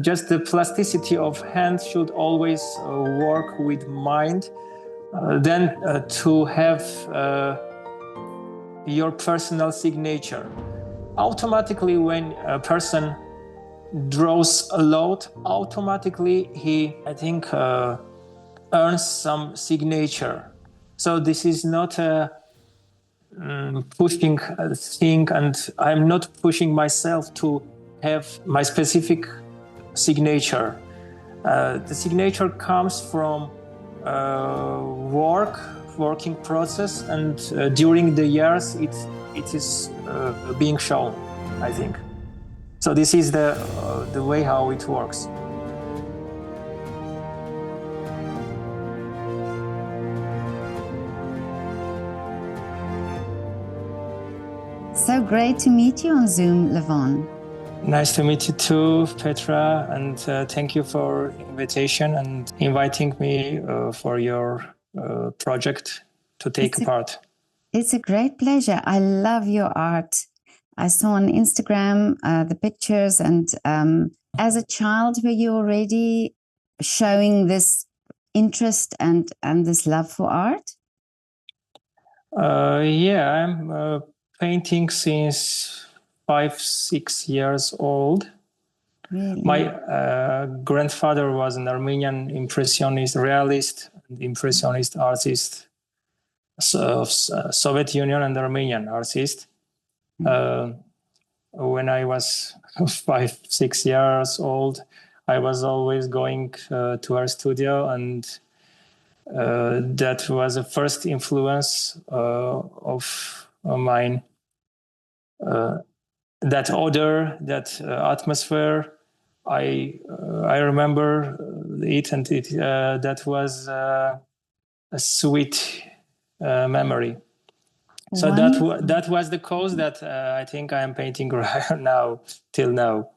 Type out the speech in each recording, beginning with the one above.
Just the plasticity of hand should always work with mind. Then to have your personal signature. Automatically, when a person draws a lot, automatically he, I think, earns some signature. So this is not a pushing thing, and I'm not pushing myself to have my specific signature. The signature comes from working process, and during the years it is being shown, I think. So this is the way how it works. So great to meet you on Zoom, Levon. Nice to meet you too, Petra, and thank you for invitation and inviting me for your project to take part. It's a great pleasure. I love your art. I saw on Instagram the pictures, and as a child, were you already showing this interest and this love for art? Yeah, I'm painting since 5-6 years old. Really? My grandfather was an Armenian impressionist, realist, and impressionist artist of Soviet Union and Armenian artist. When I was 5-6 years old, I was always going to our studio, and that was the first influence of mine. That odor, that atmosphere, I remember it, and that was a sweet memory. So that was the cause that I think I am painting right now, till now.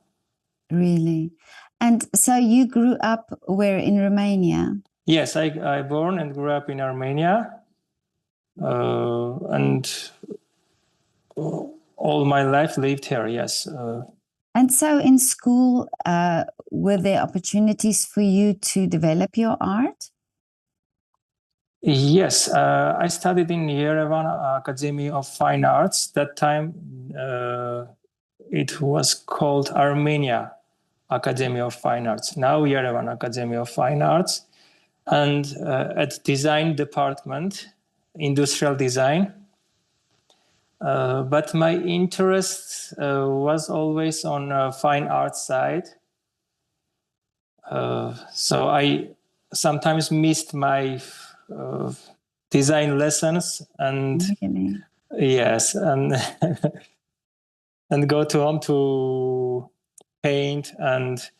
Really? And so you grew up where in Romania? Yes, I born and grew up in Armenia, and all my life lived here, yes. And so in school, were there opportunities for you to develop your art? Yes, I studied in Yerevan Academy of Fine Arts. That time it was called Armenia Academy of Fine Arts. Now Yerevan Academy of Fine Arts. And at design department, industrial design. But my interest was always on fine art side. So I sometimes missed my design lessons, and really? Yes, and and go to home to paint, and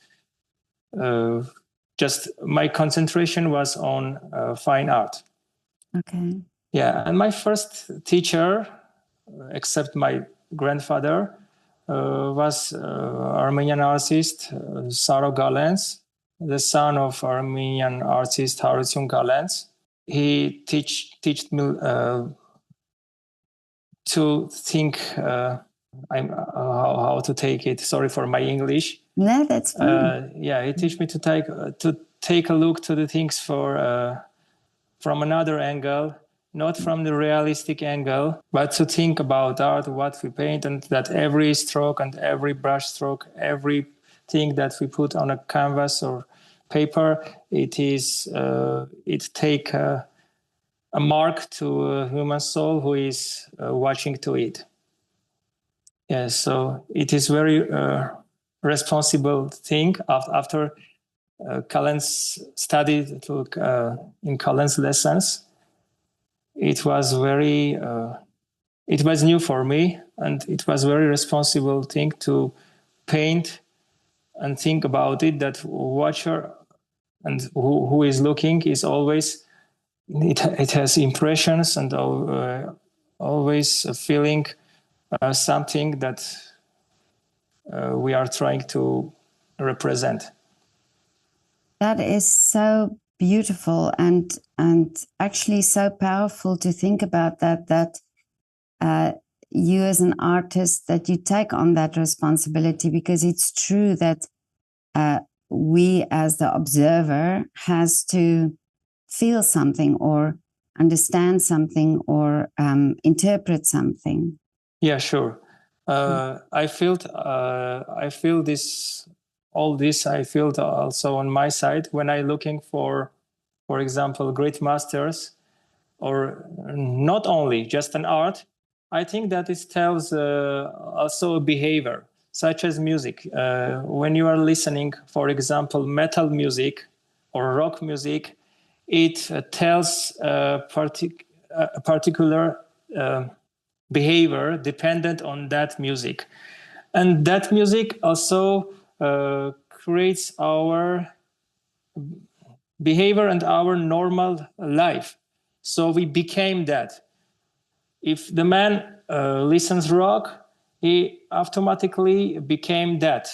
just my concentration was on fine art. Okay. Yeah, and my first teacher, except my grandfather, was Armenian artist Saro Galents, the son of Armenian artist Gevorg Galents. He teach me to think. How to take it. Sorry for my English. No, that's fine. Yeah, he teach me to take a look to the things from another angle, not from the realistic angle, but to think about art, what we paint, and that every stroke and every brush stroke, everything that we put on a canvas or paper, it take a mark to a human soul who is watching to it. Yes, so it is very responsible thing. After Galents studied in Galents lessons, it was very it was new for me, and it was very responsible thing to paint and think about it. That watcher and who is looking is always it has impressions, and always a feeling. Something that we are trying to represent. That is so beautiful and actually so powerful to think about that you as an artist, that you take on that responsibility, because it's true that we as the observer has to feel something or understand something or interpret something. Yeah, sure. I feel this, all this I feel also on my side when I looking for example, great masters, or not only just an art. I think that it tells also a behavior, such as music. When you are listening, for example, metal music or rock music, it tells a particular behavior dependent on that music. And that music also creates our behavior and our normal life. So we became that. If the man listens rock, he automatically became that.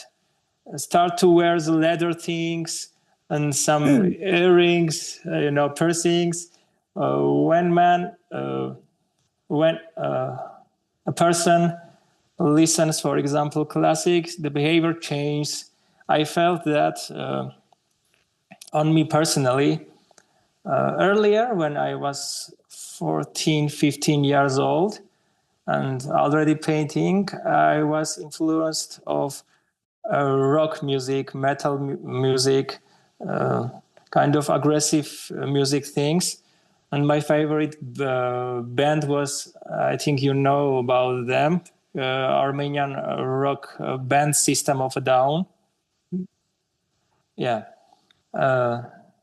Start to wear the leather things and some earrings, piercings. When a person listens, for example, classics, the behavior changes. I felt that on me personally. Earlier, when I was 14, 15 years old and already painting, I was influenced of rock music, metal music, kind of aggressive music things. And my favorite band was, I think you know about them, Armenian rock band System of a Down. Yeah.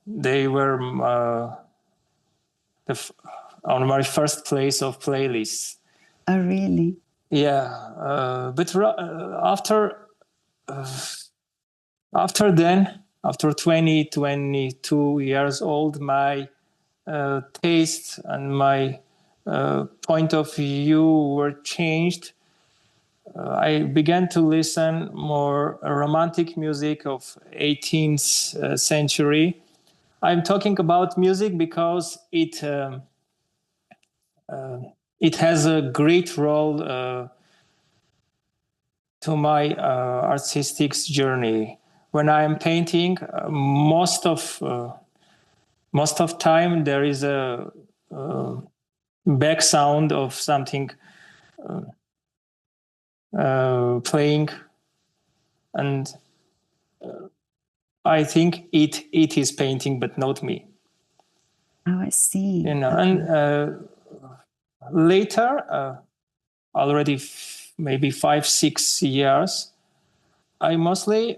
They were on my first place of playlists. Oh, really? Yeah, but after then, after 20, 22 years old, my taste and my point of view were changed. I began to listen more romantic music of 18th century. I'm talking about music because it has a great role to my artistic journey. When I am painting, most of time there is a back sound of something playing, and I think it is painting, but not me. Oh, I see. You know, Okay. and later, already maybe 5, 6 years, I mostly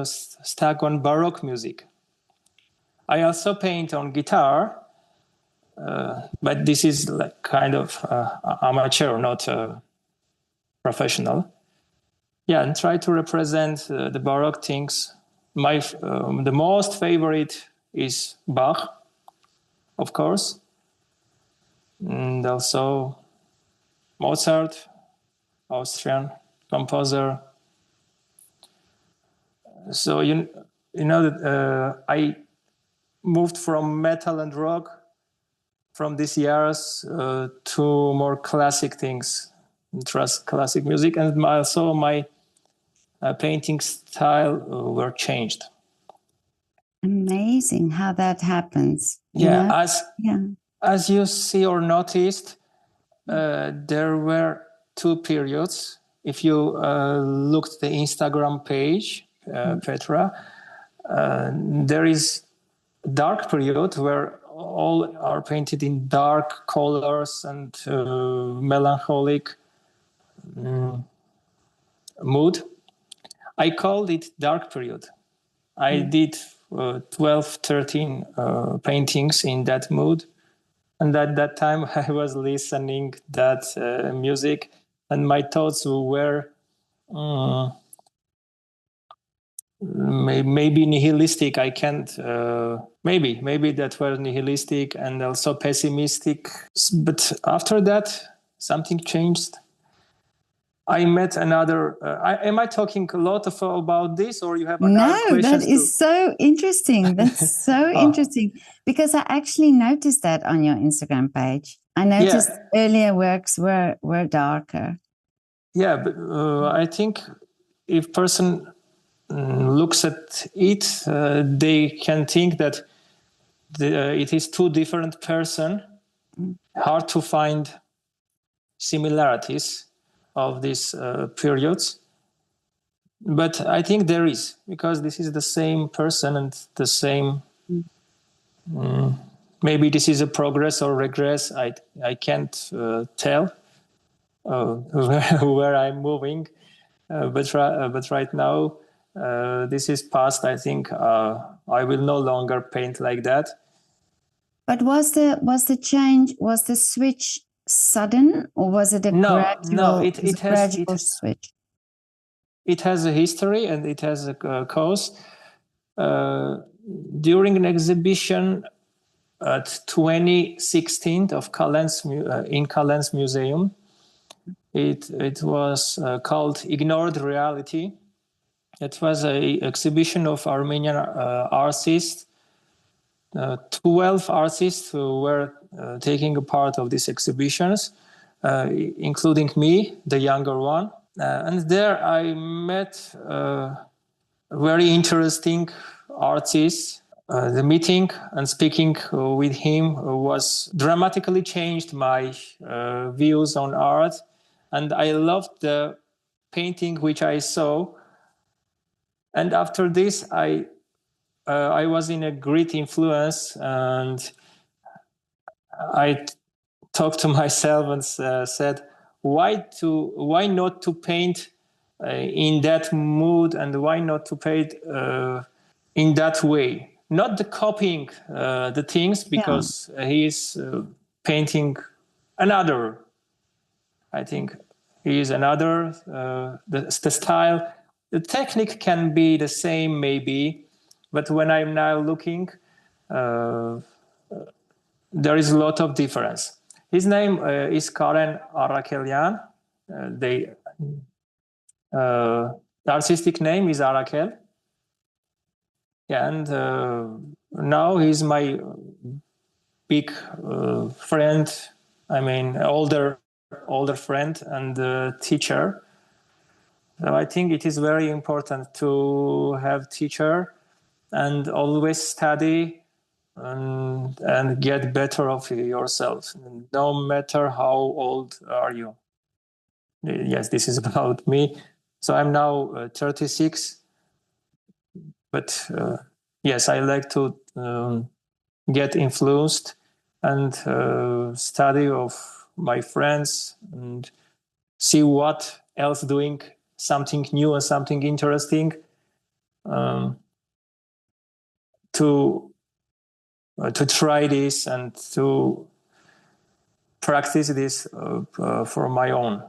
stuck on Baroque music. I also paint on guitar, but this is like kind of amateur, not professional. Yeah, and try to represent the Baroque things. The most favorite is Bach, of course, and also Mozart, Austrian composer. So you know that I moved from metal and rock from these years to more classic things, trust classic music, and also my painting style were changed. Amazing how that happens. Yeah, Yeah. as you see or noticed, there were two periods. If you looked at the Instagram page, Petra, there is dark period where all are painted in dark colors and melancholic mood. I called it dark period. I did 12, 13 paintings in that mood. And at that time, I was listening that music, and my thoughts were maybe nihilistic. I can't. Maybe that were nihilistic and also pessimistic. But after that, something changed. I met another. Am I talking a lot about this, or you have another No, that questions too? is so interesting. That's so interesting because I actually noticed that on your Instagram page. I noticed earlier works were darker. Yeah, but I think if person looks at it, they can think that it is two different person. Hard to find similarities of these periods. But I think there is, because this is the same person and the same. Maybe this is a progress or regress. I can't tell where I'm moving. But right now, this is past. I think I will no longer paint like that. But was the change, was the switch sudden, or was it a gradual switch? It has a history and it has a cause. During an exhibition at 2016 of in Galents Museum, it was called Ignored Reality. It was an exhibition of Armenian artists. 12 artists who were taking a part of these exhibitions, including me, the younger one. And there I met very interesting artists. The meeting and speaking with him was dramatically changed my views on art. And I loved the painting which I saw. And after this, I was in a great influence, and I talked to myself and said, why not to paint in that mood, and why not to paint in that way? Not the copying the things, because he is painting another. I think he is another. The style, the technique can be the same maybe, but when I'm now looking, there is a lot of difference. His name is Saro Galents. The artistic name is Arakel. Yeah, and now he's my big friend. I mean, older friend and teacher. So I think it is very important to have teacher and always study and get better of yourself, no matter how old are you. Yes, this is about me. So I'm now 36, but yes, I like to get influenced and study of my friends and see what else doing something new and something interesting, to try this and to practice this for my own.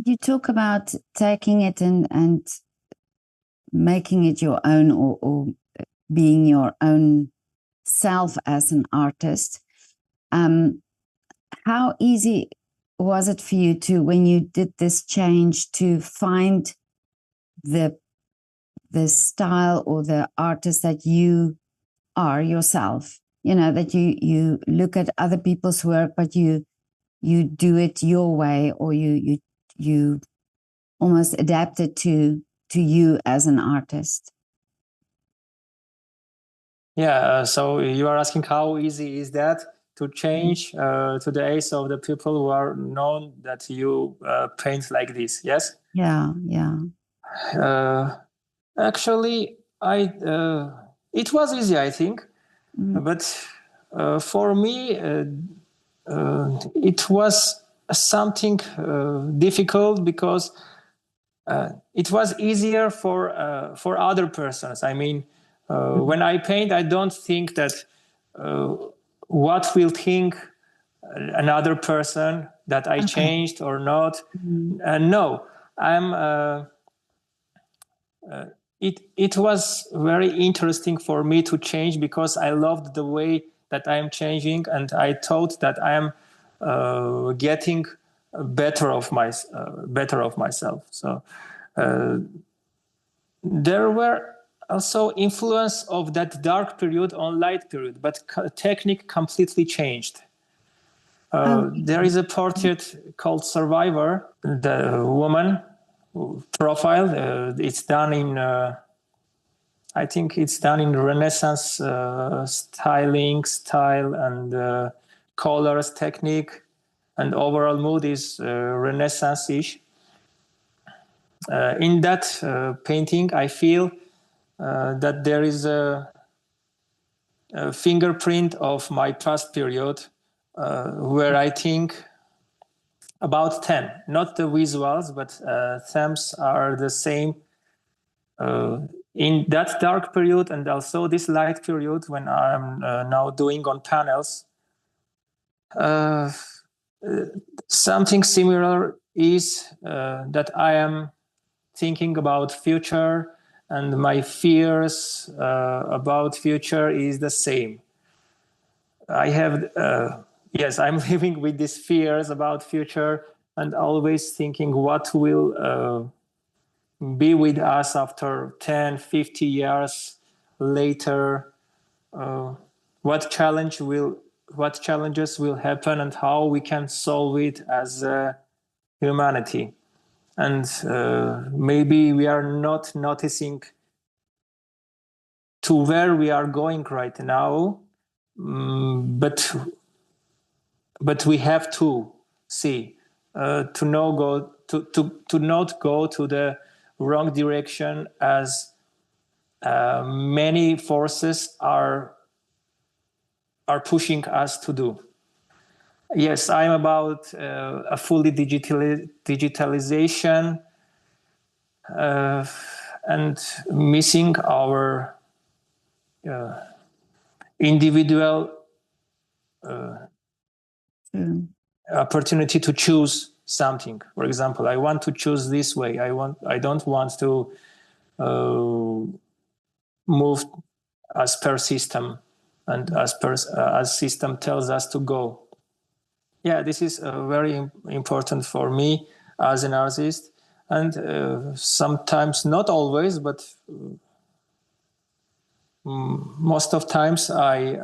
You talk about taking it and making it your own, or being your own self as an artist. How easy was it for you to, when you did this change, to find the style or the artist that you are yourself? You know, that you look at other people's work, but you do it your way, or you almost adapt it to you as an artist. Yeah, so you are asking how easy is that to change to the eyes of the people who are known that you paint like this, yes? Yeah. Actually, it was easy, I think, but for me, it was something difficult, because it was easier for other persons. I mean, when I paint, I don't think that what will think another person that I changed or not. No, I'm. It was very interesting for me to change, because I loved the way that I am changing, and I thought that I am getting better of myself. So there were also influence of that dark period on light period, but technique completely changed. There is a portrait called Survivor. The woman profile. It's done in, I think it's done in Renaissance style and colors technique, and overall mood is Renaissance-ish. In that painting, I feel that there is a fingerprint of my past period, where I think about 10, not the visuals, but themes are the same in that dark period and also this light period when I'm now doing on panels. Something similar is that I am thinking about future, and my fears about future is the same. I have, yes, I'm living with these fears about future and always thinking what will be with us after 10, 50 years later. What challenges will happen and how we can solve it as humanity. And maybe we are not noticing to where we are going right now, but we have to see to not go to the wrong direction, as many forces are pushing us to do. Yes, I'm about a fully digitalization and missing our individual opportunity to choose something. For example, I want to choose this way. I don't want to move as per system and as system tells us to go. Yeah, this is very important for me as an artist, and sometimes, not always, but most of times I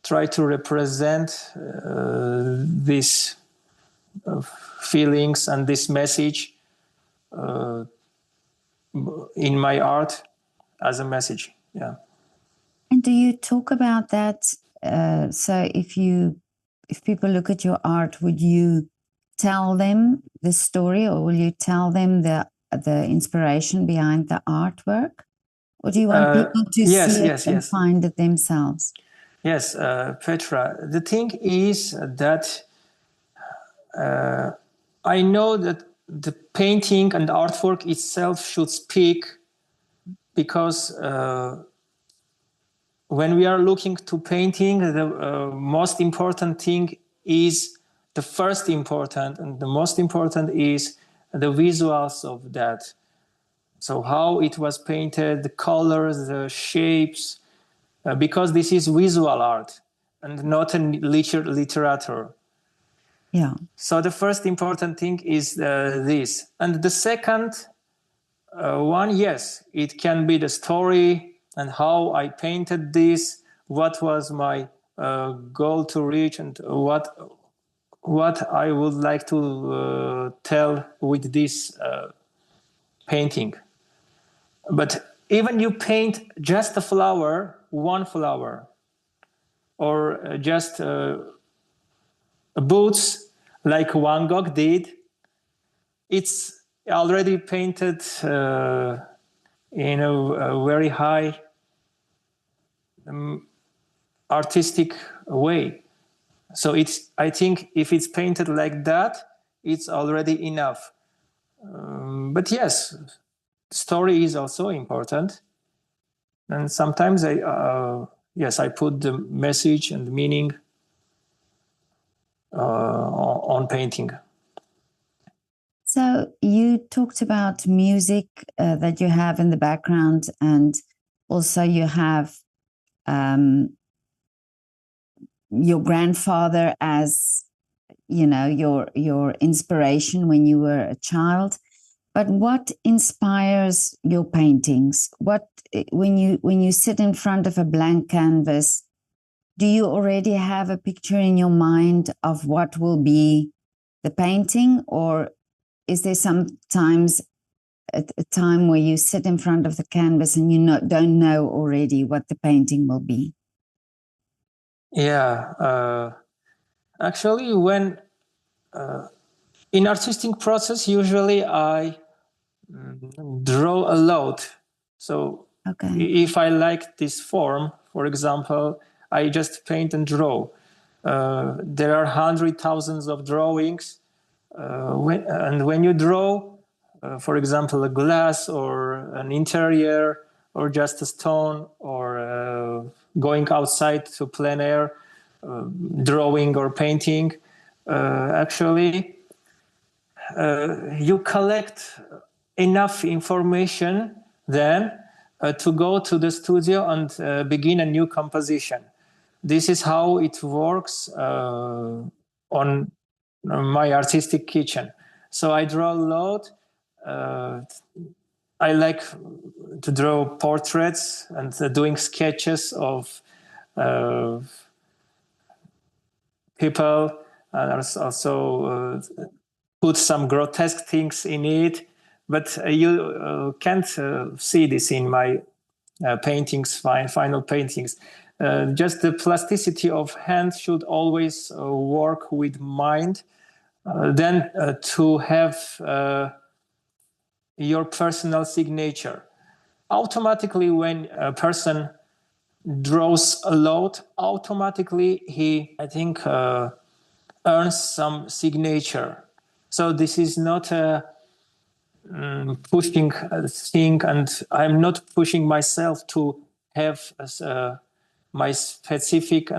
try to represent these feelings and this message in my art as a message. Yeah. And do you talk about that? So if people look at your art, would you tell them the story, or will you tell them the inspiration behind the artwork? Or do you want people to see it and find it themselves? Yes, Petra. The thing is that I know that the painting and artwork itself should speak, because when we are looking to painting, the most important thing is the first important, and the most important is the visuals of that. So how it was painted, the colors, the shapes, because this is visual art and not a literature. Yeah. So the first important thing is this. And the second one, yes, it can be the story and how I painted this, what was my goal to reach, and what I would like to tell with this painting. But even you paint just a flower, one flower, or just boots like Van Gogh did, it's already painted in a very high artistic way. So I think if it's painted like that, it's already enough. But yes, story is also important. And sometimes I put the message and the meaning on painting. So you talked about music that you have in the background, and also you have your grandfather as, you know, your inspiration when you were a child. But what inspires your paintings? What, when you sit in front of a blank canvas, do you already have a picture in your mind of what will be the painting, or is there sometimes a time where you sit in front of the canvas and don't know already what the painting will be? Yeah, actually, when in artistic process, usually I draw a lot. So if I like this form, for example, I just paint and draw. There are hundreds, thousands of drawings. When you draw, for example, a glass or an interior or just a stone or going outside to plein air, drawing or painting, actually, you collect enough information then to go to the studio and begin a new composition. This is how it works on my artistic kitchen. So I draw a lot. I like to draw portraits and doing sketches of people, and also put some grotesque things in it. But you can't see this in my paintings, final paintings. Just the plasticity of hand should always work with mind. Then to have your personal signature. Automatically, when a person draws a lot, automatically he, I think, earns some signature. So this is not a pushing thing, and I'm not pushing myself to have my specific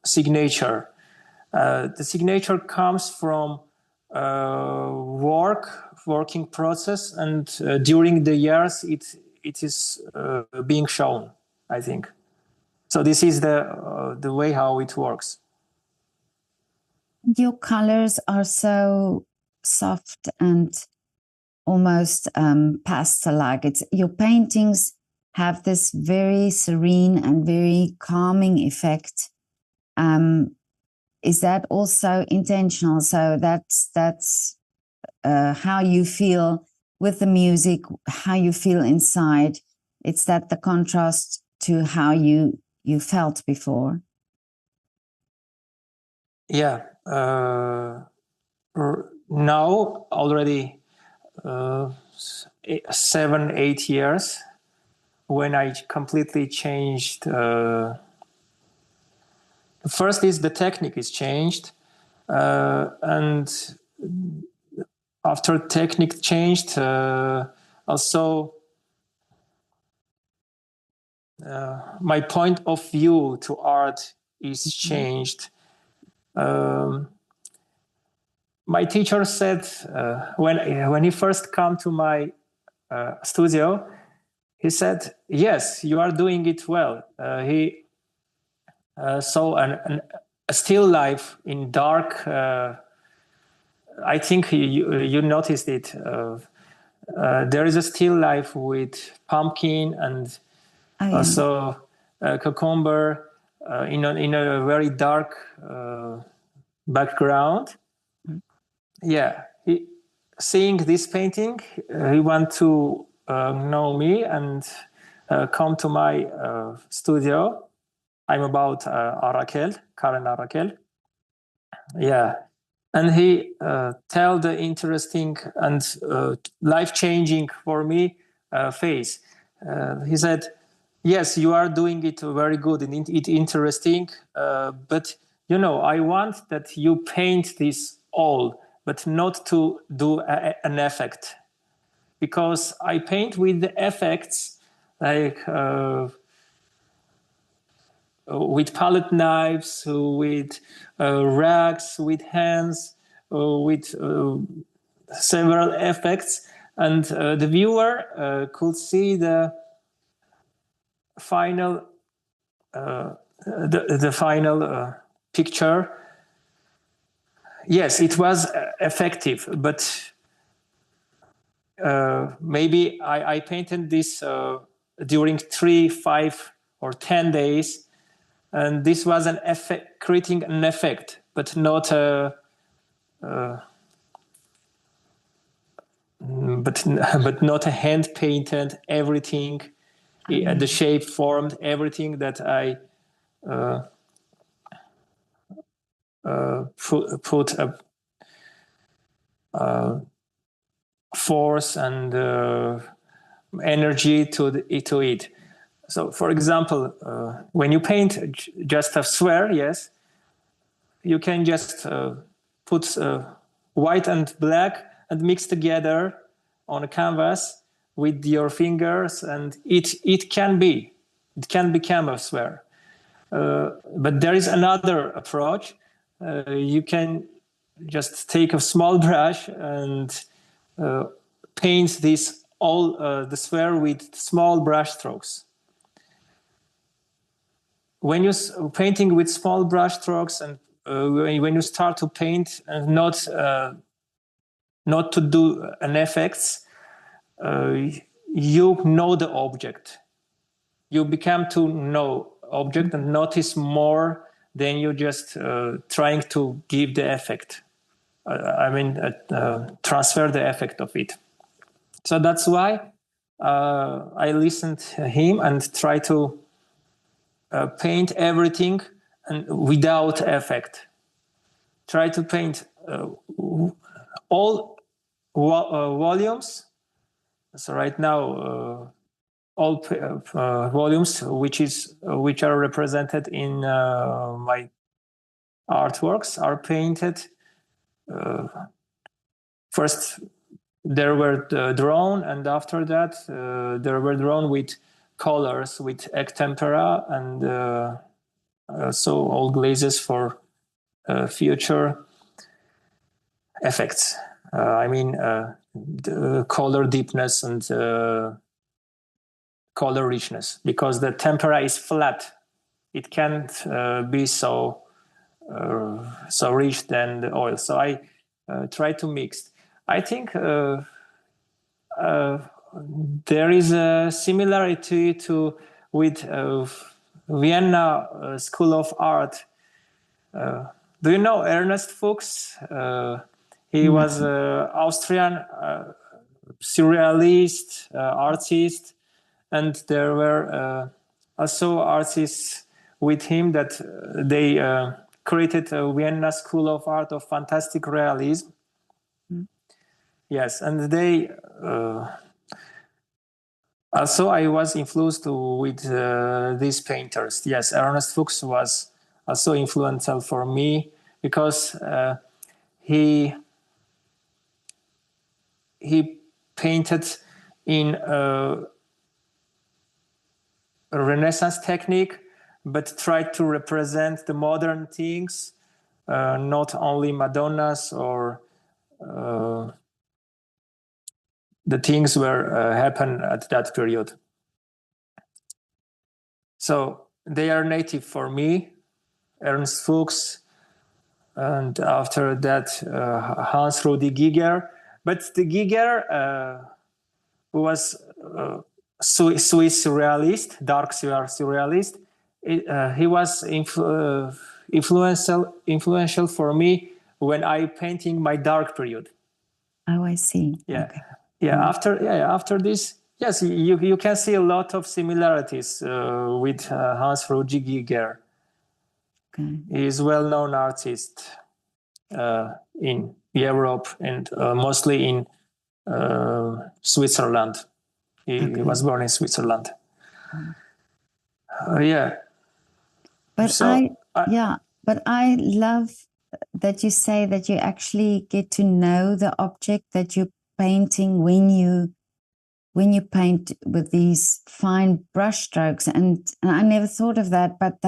signature. The signature comes from working process, and during the years it is being shown, I think. So this is the way how it works. Your colors are so soft and almost pastel-like. Your paintings have this very serene and very calming effect. Is that also intentional? So that's how you feel with the music, how you feel inside. It's that the contrast to how you felt before. Yeah. Now already 7, 8 years when I completely changed. First is the technique is changed, and after technique changed, also my point of view to art is changed. My teacher said when he first come to my studio, he said, "Yes, you are doing it well." He saw a still life in dark. I think you noticed it. There is a still life with pumpkin and also cucumber in a very dark background. Yeah, seeing this painting, he want to know me and come to my studio. I'm about Karen Arakel. Yeah, and he tell the interesting and life-changing for me phase. He said, "Yes, you are doing it very good and it interesting, but I want that you paint this all, but not to do an effect, because I paint with the effects like." With palette knives, with rags, with hands, with several effects, and the viewer could see the final the final picture. Yes, it was effective, but maybe I painted this during 3, 5, or 10 days. And this was an effect, creating an effect, but not but not a hand painted everything, the shape formed, everything that I put a force and energy to it. So, for example, when you paint just a sphere, yes, you can just put white and black and mix together on a canvas with your fingers, and it can become a sphere. But there is another approach. You can just take a small brush and paint this all the sphere with small brush strokes. When you're painting with small brush strokes, and when you start to paint and not to do an effects, you know the object. You become to know object and notice more than you just trying to give the effect. Transfer the effect of it. So that's why I listened to him and try to paint everything and without effect. Try to paint all volumes. So right now, all volumes which are represented in my artworks are painted. First, there were drawn, and after that, there were drawn with colors, with egg tempera, and so all glazes for future effects. The color deepness and color richness, because the tempera is flat. It can't be so rich than the oil. So I try to mix. I think there is a similarity with Vienna School of Art. Do you know Ernest Fuchs? He was an Austrian surrealist artist, and there were also artists with him that they created a Vienna School of Art of Fantastic Realism. Yes, and they also I was influenced with these painters. Yes, Ernest Fuchs was also influential for me because he painted in a Renaissance technique, but tried to represent the modern things, not only Madonnas or the things were happen at that period. So they are native for me, Ernst Fuchs, and after that Hans Rudi Giger. But the Giger was Swiss surrealist, dark surrealist. He was influential for me when I painting my dark period. Oh, I see. Yeah, okay. yeah. After this, yes, you can see a lot of similarities with Hans Rudi Giger. Okay. He is a well-known artist in Europe and mostly in Switzerland. He was born in Switzerland. Yeah. But So, but I love that you say that you actually get to know the object that you're painting when you paint with these fine brush strokes, and I never thought of that, but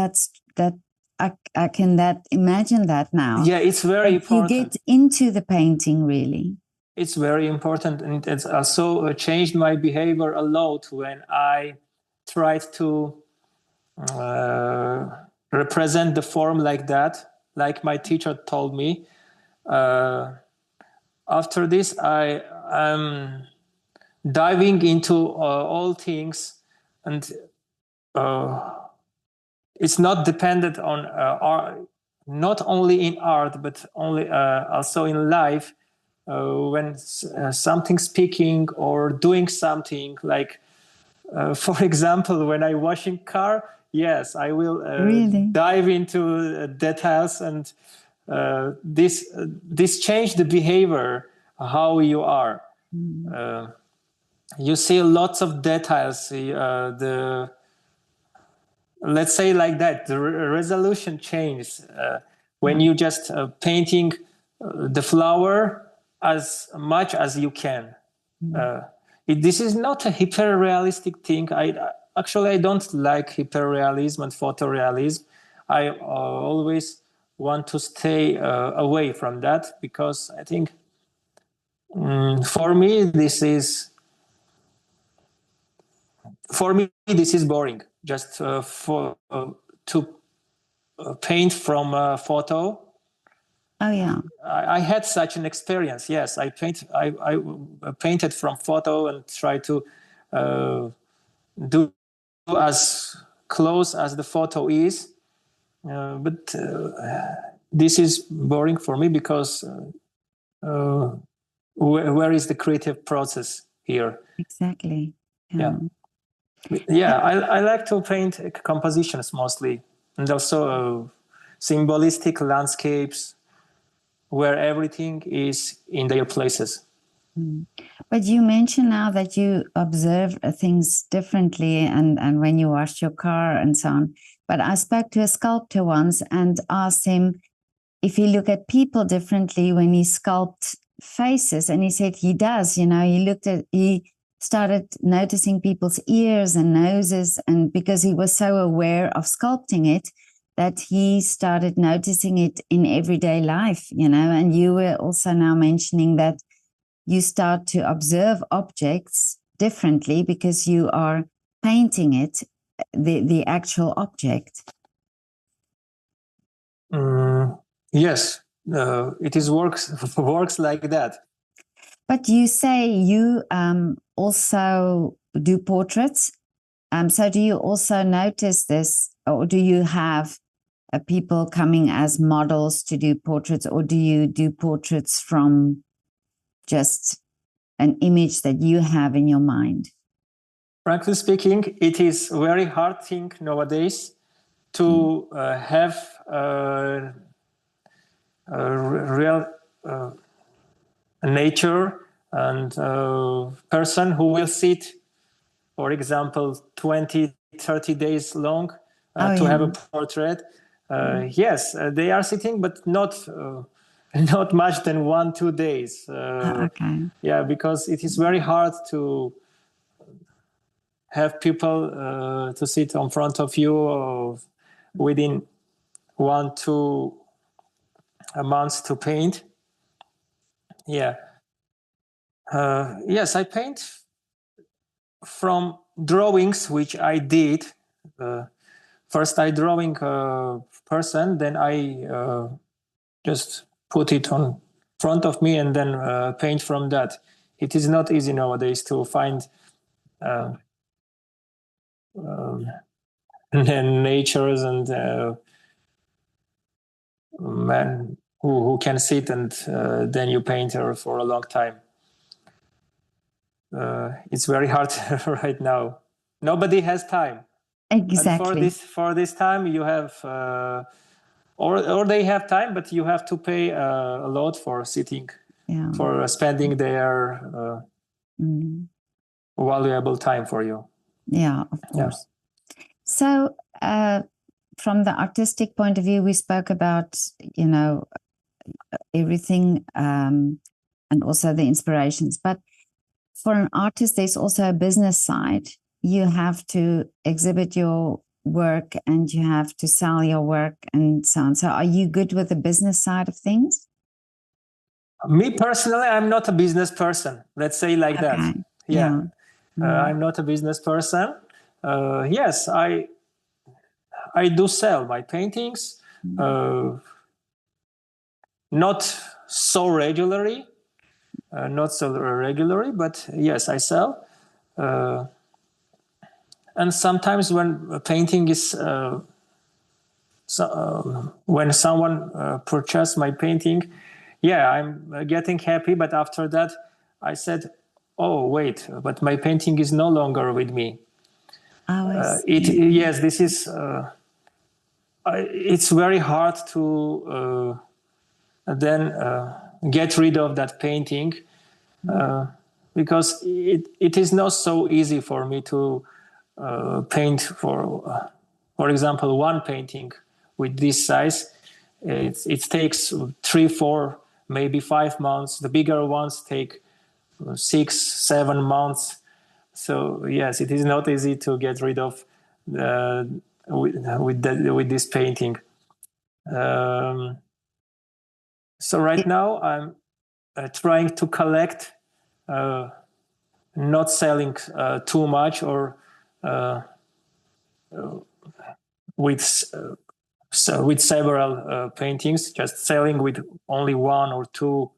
I can imagine that now. Yeah, it's very important. You get into the painting, really. It's very important, and it's also changed my behavior a lot when I tried to represent the form like that, like my teacher told me. After this, I am diving into all things, and it's not dependent on art, not only in art, but only also in life. when something speaking or doing something, like for example, when I washing car, yes, I will Really? dive into details, and this change the behavior, how you are. You see lots of details. The let's say like that, the resolution changes when you just painting the flower as much as you can. This is not a hyper realistic thing. I don't like hyper realism and photorealism. I always want to stay away from that, because I think for me this is boring. Just to paint from a photo. Oh yeah. I had such an experience. Yes, I painted from photo and try to do as close as the photo is, but this is boring for me, because where is the creative process here? Exactly. Yeah, I like to paint compositions mostly, and also symbolistic landscapes where everything is in their places. But you mentioned now that you observe things differently, and when you wash your car and so on. But I spoke to a sculptor once and asked him if he look at people differently when he sculpts faces, and he said he does. He started noticing people's ears and noses, and because he was so aware of sculpting it, that he started noticing it in everyday life. And you were also now mentioning that you start to observe objects differently because you are painting it, the actual object. Yes, it is works like that. But you say you also do portraits. So do you also notice this, or do you have people coming as models to do portraits, or do you do portraits from just an image that you have in your mind? Frankly speaking, it is a very hard thing nowadays to have a real nature and person who will sit, for example, 20, 30 days long to have a portrait. Yes, they are sitting, but not not much than 1-2 days. Okay. Yeah, because it is very hard to have people to sit in front of you within 1-2 months to paint. Yeah. Yes, I paint from drawings which I did. First, I drawing a person, then I just put it on front of me and then paint from that. It is not easy nowadays to find natures and man who can sit and then you paint her for a long time. It's very hard right now. Nobody has time. Exactly. And for this time, you have, or they have time, but you have to pay a lot for sitting, for spending their valuable time for you. Yeah, of course. Yeah. So, from the artistic point of view, we spoke about, everything and also the inspirations. But for an artist, there's also a business side. You have to exhibit your work and you have to sell your work and so on. So are you good with the business side of things? Me personally, I'm not a business person. Let's say like that. Yeah. I'm not a business person. Yes, I do sell my paintings, not so regularly, but yes, I sell. And sometimes when painting is, when someone purchases my painting, yeah, I'm getting happy. But after that, I said, oh, wait, but my painting is no longer with me. Yes, this is, it's very hard to then get rid of that painting because it is not so easy for me to paint for example, one painting with this size. It takes 3, 4, maybe 5 months. The bigger ones take 6, 7 months. So yes, it is not easy to get rid of with this painting. So right now I'm trying to collect, not selling too much or with several paintings, just selling with only 1 or 2,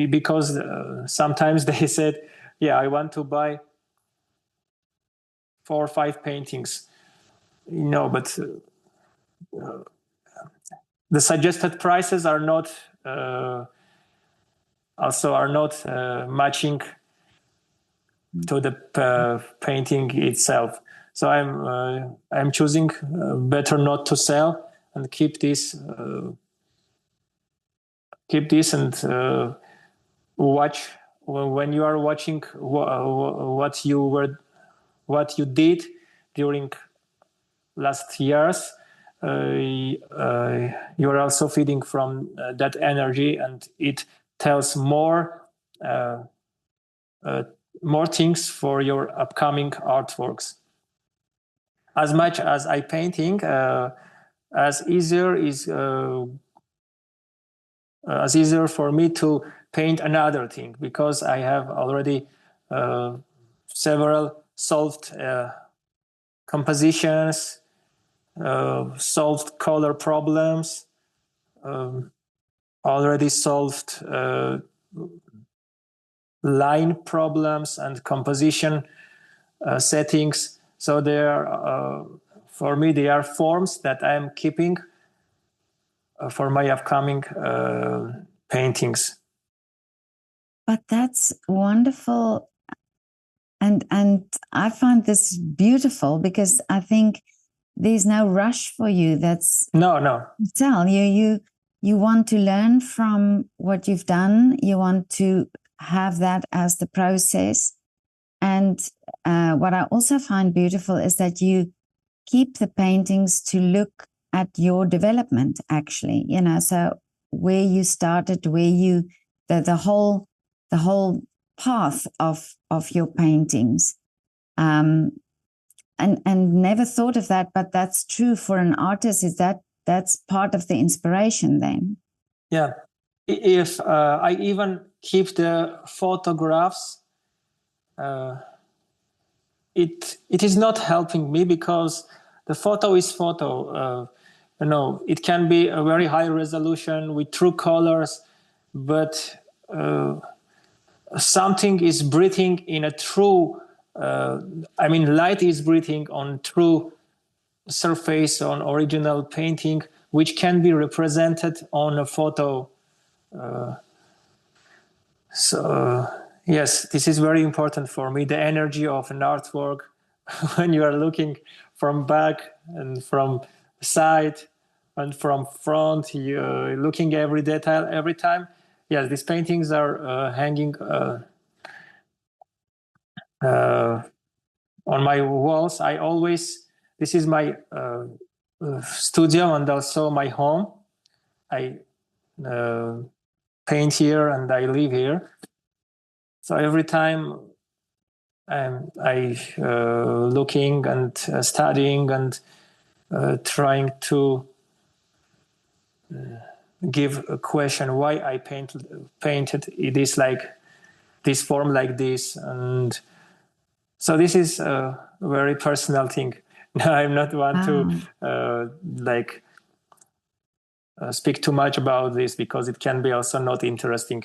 because sometimes they said, yeah, I want to buy 4 or 5 paintings, but the suggested prices are not matching to the painting itself. So I'm choosing better not to sell and keep this and watch when you are watching what you did during last years. You are also feeding from that energy, and it tells more things for your upcoming artworks. As much as I painting, as easier for me to paint another thing, because I have already several solved compositions, solved color problems, already solved line problems and composition settings. So for me, they are forms that I am keeping for my upcoming paintings. But that's wonderful. And I find this beautiful because I think there's no rush for you. No. Tell you want to learn from what you've done. You want to have that as the process. And what I also find beautiful is that you keep the paintings to look at your development, actually, so where you started, where the whole path of your paintings. And never thought of that, but that's true for an artist. That's part of the inspiration then? Yeah. If I even keep the photographs, it is not helping me, because the photo is photo. It can be a very high resolution with true colors, but something is breathing in a true, light is breathing on true surface, on original painting, which can be represented on a photo. Yes, this is very important for me, the energy of an artwork. When you are looking from back and from side and from front, you're looking every detail every time. Yes, these paintings are hanging on my walls. This is my studio and also my home. I paint here and I live here. So every time I looking and studying and trying to give a question why I painted it is like this form like this. And so this is a very personal thing. I'm not want to speak too much about this, because it can be also not interesting.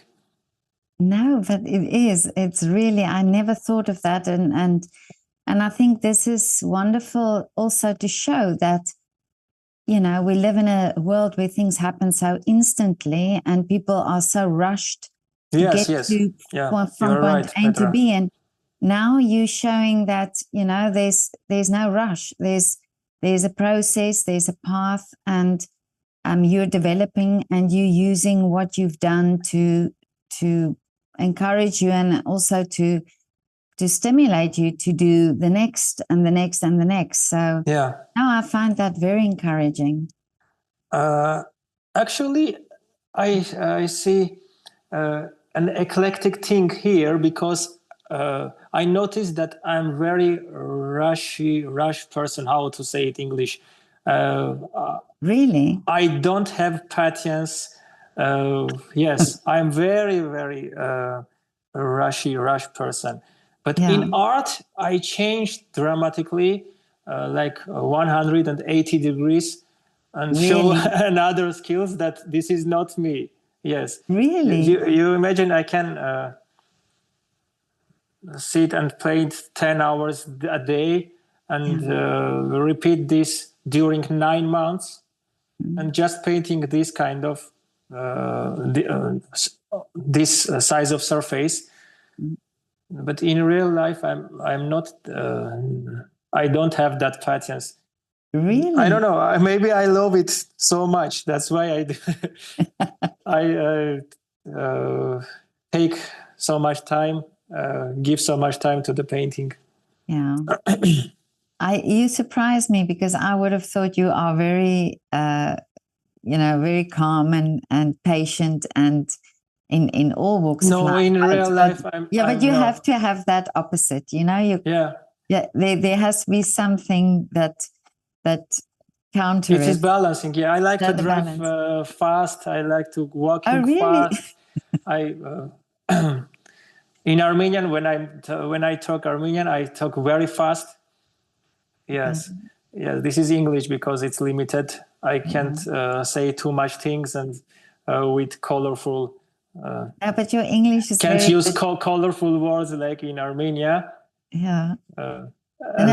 No, but it is. It's really, I never thought of that. And I think this is wonderful also to show that you know, we live in a world where things happen so instantly and people are so rushed to Yes, get yes. to Yeah, from you're point right, A to Petra. B. And now you're showing that, you know, there's no rush. There's a process, there's a path, and you're developing and you're using what you've done to encourage you and also to stimulate you to do the next and the next and the next. So Yeah. now I find that very encouraging. Actually, I see an eclectic thing here because I noticed that I'm very rush person. How to say it English? Really? I don't have patience. Yes, I'm very rush person. But Yeah, in art, I changed dramatically, like 180 degrees, and show really, another skills that this is not me. Yes, really. you imagine I can sit and paint 10 hours a day and repeat this during 9 months and just painting this kind of this size of surface. But in real life, I'm not. I don't have that patience. I don't Really? know. Maybe I love it so much. That's why I take so much time, give so much time to the painting. Yeah. You surprised me because I would have thought you are very, you know, very calm and patient and in all walks of No, life. in real life, But I'm you have no. to have that opposite, you know, Yeah, there has to be something that counter it is it, balancing. Yeah, I like to the drive balance. fast. I like to Oh, walking really? fast. I in Armenian when I talk Armenian, I talk very fast. Yes, yeah. This is English because it's limited. I can't say too much things and with colorful. But your English is Can't very use good. colorful words like in Armenia. Yeah. And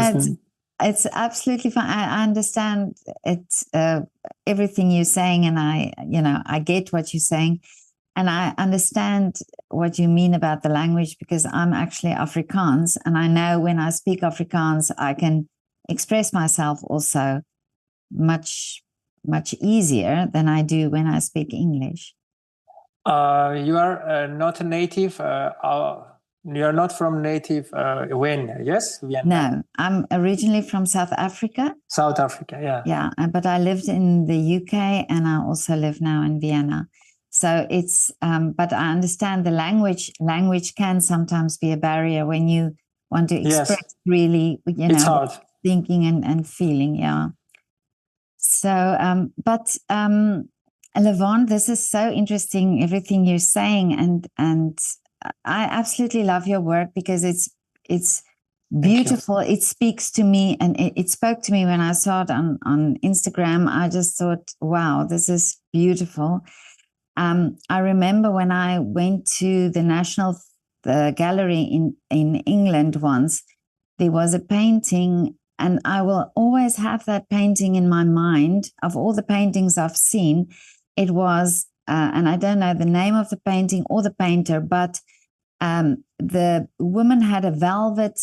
And it's absolutely fine. I understand it, everything you're saying, and I get what you're saying, and I understand what you mean about the language because I'm actually Afrikaans, and I know when I speak Afrikaans, I can express myself also much easier than I do when I speak English. you are not a native. You are not from native Vienna, yes? Vienna. No, I'm originally from South Africa. South Africa, yeah. Yeah, but I lived in the UK and I also live now in Vienna. So it's, but I understand the language. Language can sometimes be a barrier when you want to express really, It's hard. thinking and feeling. Yeah. So, Levon, this is so interesting, everything you're saying. And I absolutely love your work because it's beautiful. It speaks to me and it spoke to me when I saw it on Instagram. I just thought, wow, this is beautiful. I remember when I went to the National Gallery in England once, there was a painting, and I will always have that painting in my mind. Of all the paintings I've seen, it was, and I don't know the name of the painting or the painter, but the woman had a velvet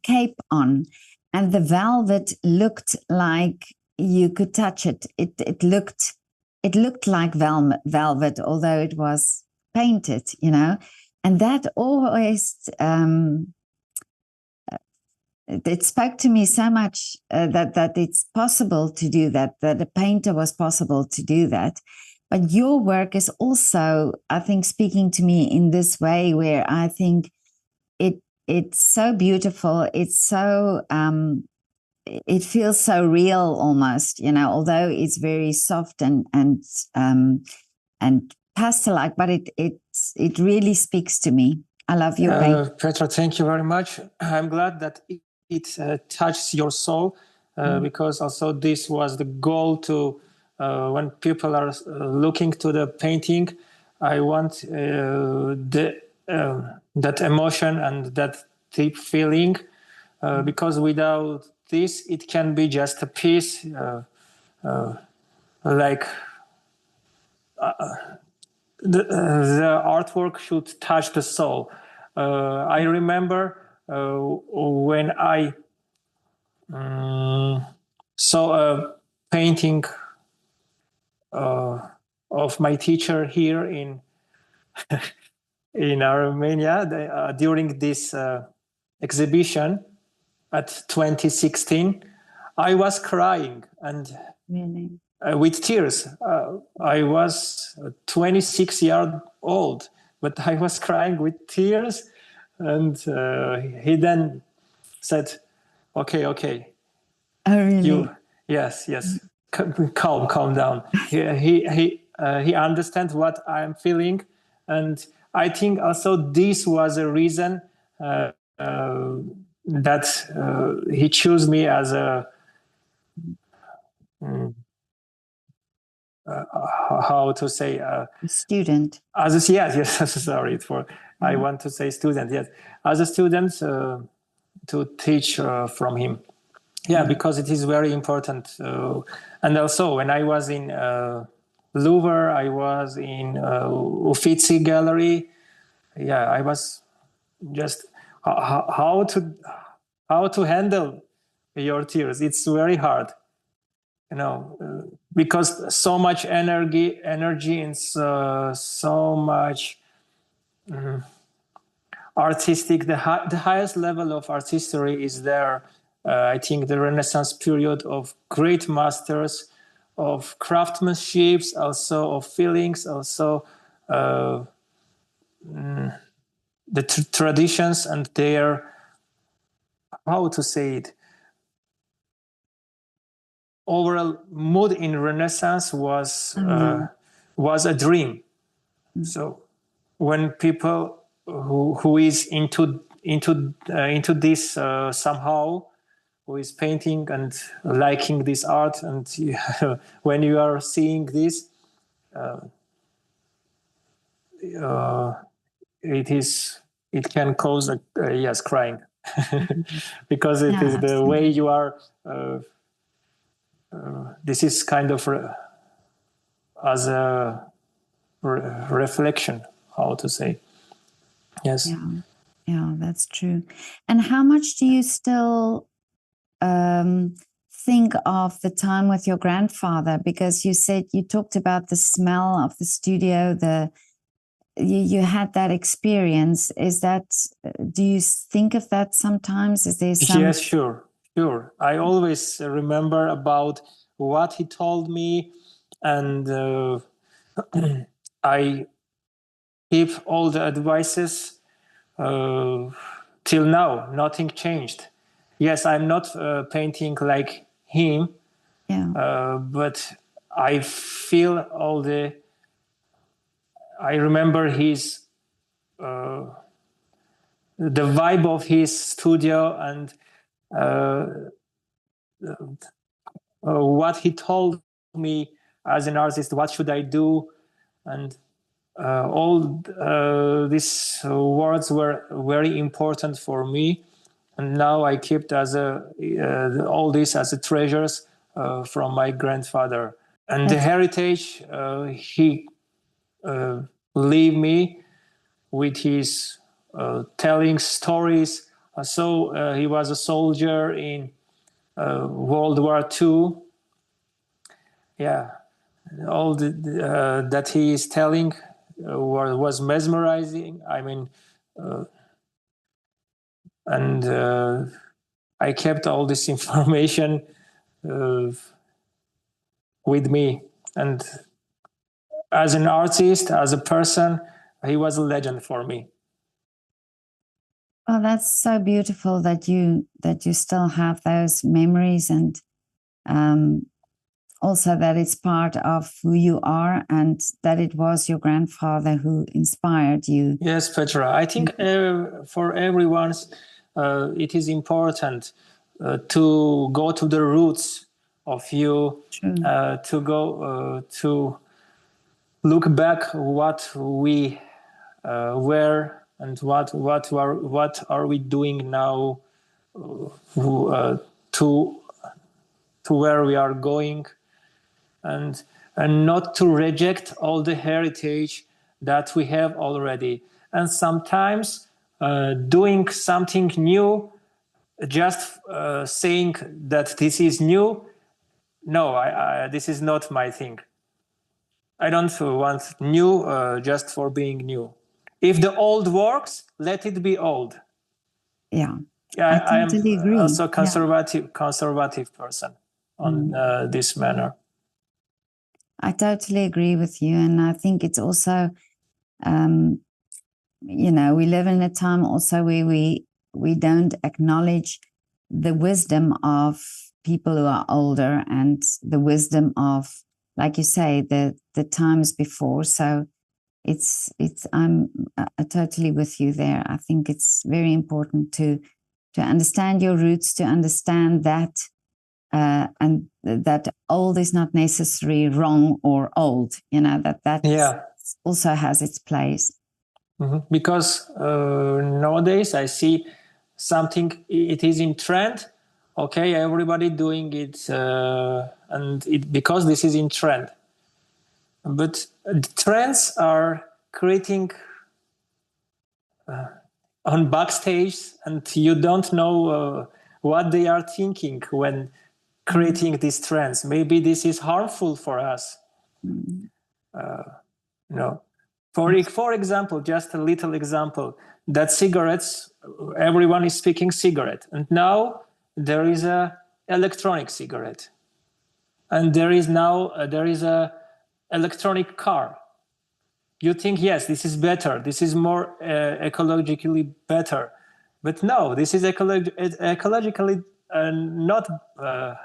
cape on, and the velvet looked like you could touch it. It looked like velvet, although it was painted, and that always it spoke to me so much that it's possible to do that a painter was possible to do that. But your work is also, I think, speaking to me in this way where I think it's so beautiful. It's so it feels so real almost, although it's very soft and pastel-like, but it really speaks to me. I love your painting. Petra, thank you very much. I'm glad that it touches your soul because also this was the goal to when people are looking to the painting, I want that emotion and that deep feeling because without this, it can be just a piece like the artwork should touch the soul. I remember when I saw a painting of my teacher here in Armenia during this exhibition at 2016. I was crying and Really? with tears. I was 26 years old, but I was crying with tears. And he then said, okay, Oh, really? you, yes, calm down. He understands what I'm feeling. And I think also this was a reason that he chose me as a, how to say, Student. as a, yes, sorry for, I want to say student, yes, as a student to teach from him. Yeah, because it is very important. And also, when I was in Louvre, I was in Uffizi Gallery. Yeah, I was just how to handle your tears. It's very hard, because so much energy and so much artistic. The highest level of artistry is there. I think the Renaissance period of great masters of craftsmanship, also of feelings, also the traditions and their, how to say it, overall mood in Renaissance was a dream. So when people who is into this somehow, who is painting and liking this art, and when you are seeing this, it can cause yes, crying because it is the way you are. This is kind of as a reflection, how to say. Yes. Yeah, that's true. And how much do you still think of the time with your grandfather? Because you said you talked about the smell of the studio, you had that experience. Is that, do you think of that sometimes? Is there some? Yes, sure. I always remember about what he told me, and I keep all the advices till now. Nothing changed. Yes, I'm not painting like him, but I feel all the. I remember his the vibe of his studio and what he told me as an artist. What should I do? And all these words were very important for me, and now I kept as all this as a treasures from my grandfather. And the heritage he leave me with his telling stories. So he was a soldier in World War II. Yeah, all that he is telling was mesmerizing. I mean, and I kept all this information with me. And as an artist, as a person, he was a legend for me. Oh, that's so beautiful that you still have those memories, and also that it's part of who you are, and that it was your grandfather who inspired you. Yes, Petra. I think for everyone, it is important to go to the roots of you, to go to look back what we were and what are we doing now to where we are going. and not to reject all the heritage that we have already. And sometimes doing something new, just saying that this is new, no, this is not my thing. I don't want new just for being new. If the old works, let it be old. Yeah. I am totally agree. also a conservative person on this manner. I totally agree with you. And I think it's also, we live in a time also where we don't acknowledge the wisdom of people who are older and the wisdom of, like you say, the times before. So I'm totally with you there. I think it's very important to understand your roots, to understand that, and that old is not necessarily wrong or old. That also has its place. Mm-hmm. Because nowadays I see something, it is in trend. Okay, everybody doing it, because this is in trend. But trends are creating on backstage, and you don't know what they are thinking when creating these trends. Maybe this is harmful for us. No. For example, just a little example, that cigarettes, everyone is speaking cigarette, and now there is a electronic cigarette, and there is a electronic car. You think, yes, this is better, this is more ecologically better, but no, this is ecologically not.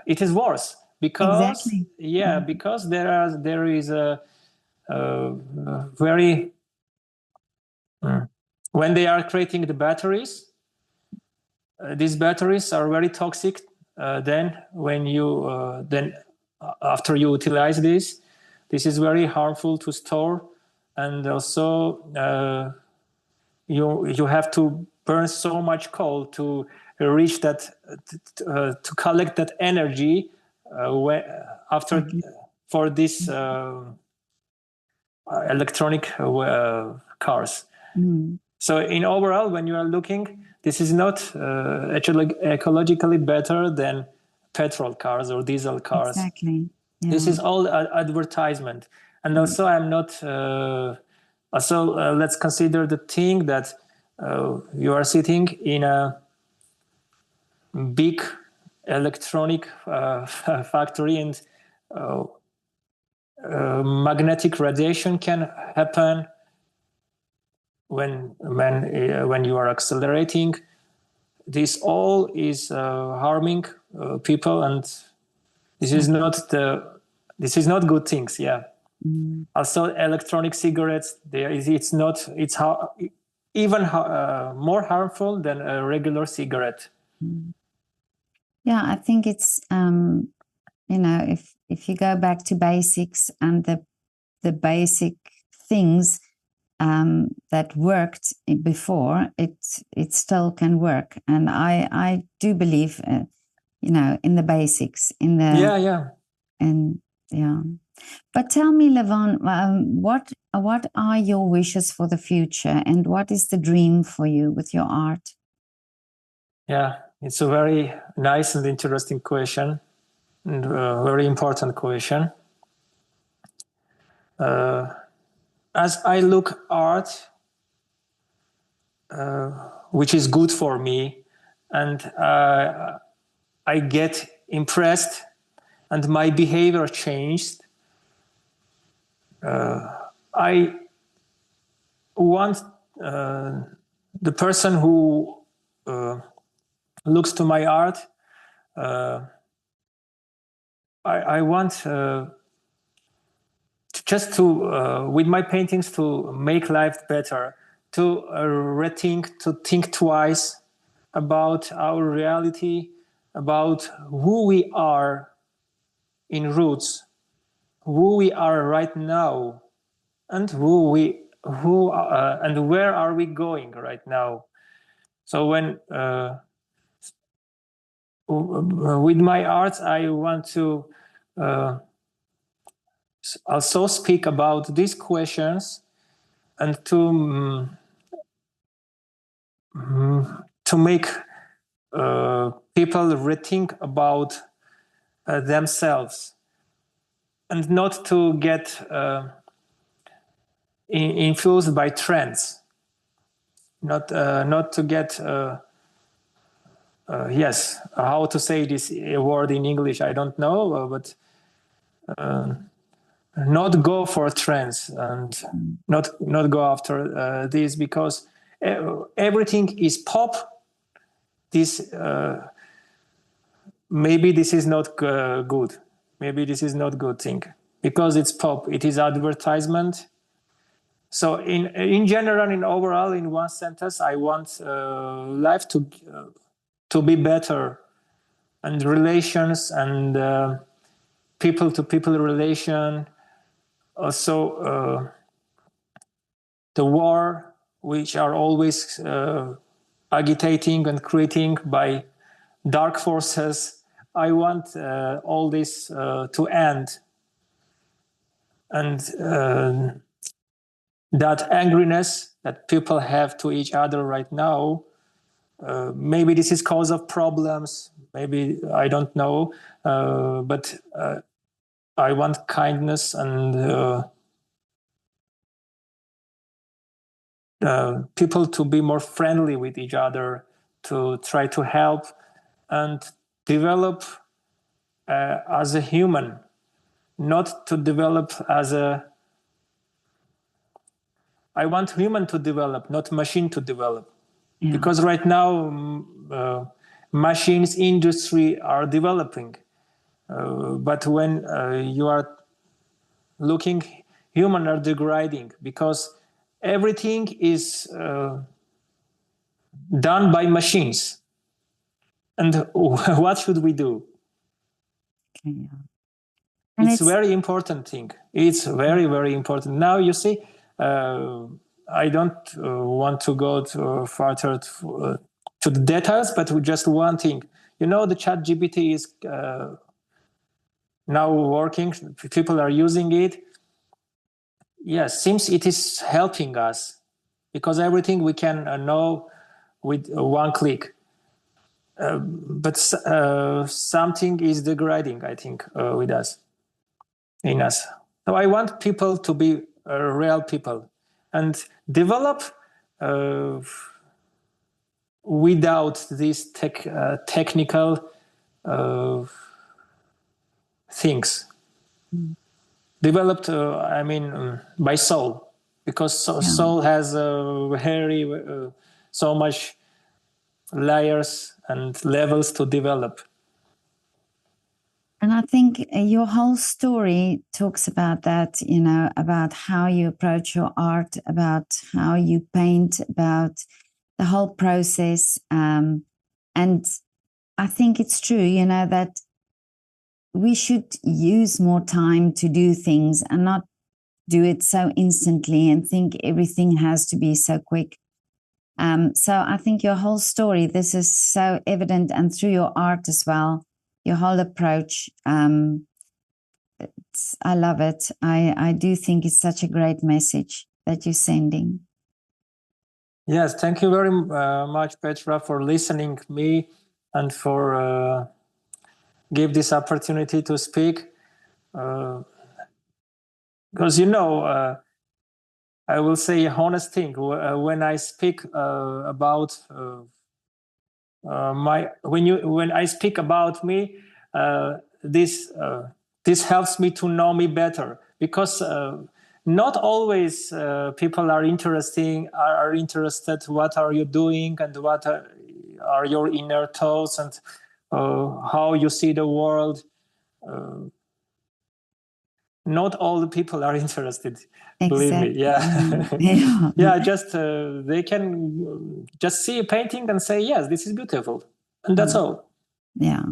It is worse because exactly. because there is a very when they are creating the batteries, these batteries are very toxic. Then when you after you utilize this is very harmful to store, and also you have to burn so much coal to reach that to collect that energy after for this electronic cars. So in overall, when you are looking, this is not actually ecologically better than petrol cars or diesel cars. Exactly. Yeah. This is all advertisement. And also I'm not, let's consider the thing that you are sitting in a big electronic factory, and magnetic radiation can happen when you are accelerating. This all is harming people, and this is not good things. Yeah. Also, electronic cigarettes, it's even more harmful than a regular cigarette. Yeah, I think it's if you go back to basics and the basic things that worked before, it still can work. And I do believe in the basics, in the But tell me, Levon, what are your wishes for the future, and what is the dream for you with your art? Yeah, it's a very nice and interesting question, and a very important question. As I look art, which is good for me, and I get impressed, and my behavior changed. I want the person who looks to my art. I want just to with my paintings to make life better, to rethink, to think twice about our reality, about who we are in roots, who we are right now, and and where are we going right now. So when with my art, I want to also speak about these questions and to make people rethink about themselves, and not to get influenced by trends, not to get yes, how to say this word in English, I don't know, but not go for trends and not go after this, because everything is pop. This maybe this is not good. Maybe this is not good thing, because it's pop. It is advertisement. So in general, in overall, in one sentence, I want life to be better, and relations, and people to people relation. Also, the war, which are always agitating and creating by dark forces. I want all this to end, and that angriness that people have to each other right now. Maybe this is cause of problems. Maybe I don't know, but I want kindness and people to be more friendly with each other, to try to help and develop as a human, not to develop as a. I want human to develop, not machine to develop. Yeah. Because right now, machines industry are developing. But when you are looking, human are degrading, because everything is done by machines. And what should we do? Okay, yeah. And it's a very important thing. It's very, very important. Now, you see, I don't want to go further to the details, but just one thing. You know, the ChatGPT is now working. People are using it. Yes, seems it is helping us, because everything we can know with one click. But something is degrading, I think, with us, in us. So I want people to be real people and develop without these technical things. Developed, I mean, by soul, because soul has so much layers and levels to develop. And I think your whole story talks about that, you know, about how you approach your art, about how you paint, about the whole process. And I think it's true, you know, that we should use more time to do things and not do it so instantly and think everything has to be so quick. So I think your whole story, this is so evident, and through your art as well, your whole approach. I love it. I do think it's such a great message that you're sending. Yes, thank you very much, Petra, for listening to me and for give this opportunity to speak. Because, you know, I will say a honest thing. When I speak about when I speak about me, this helps me to know me better, because not always people are interested. What are you doing, and what are your inner thoughts, and how you see the world. Not all the people are interested. Exactly. Believe me. Yeah. Yeah. Just they can just see a painting and say, yes, this is beautiful, and that's all. Yeah.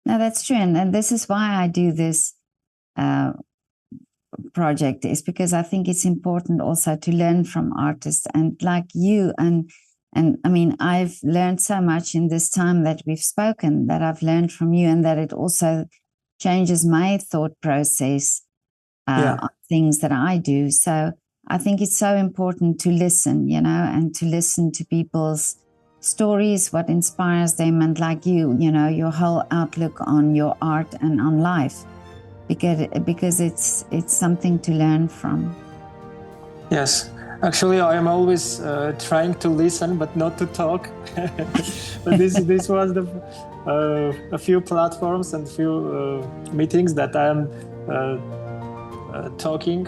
No, that's true, and this is why I do this project, is because I think it's important also to learn from artists and like you, and I mean, I've learned so much in this time that we've spoken, that I've learned from you, and that it also changes my thought process on things that I do. So I think it's so important to listen, and to listen to people's stories, what inspires them, and like your whole outlook on your art and on life, because it's something to learn from. Yes, actually, I am always trying to listen, but not to talk. But this was a few platforms and few meetings that I am talking.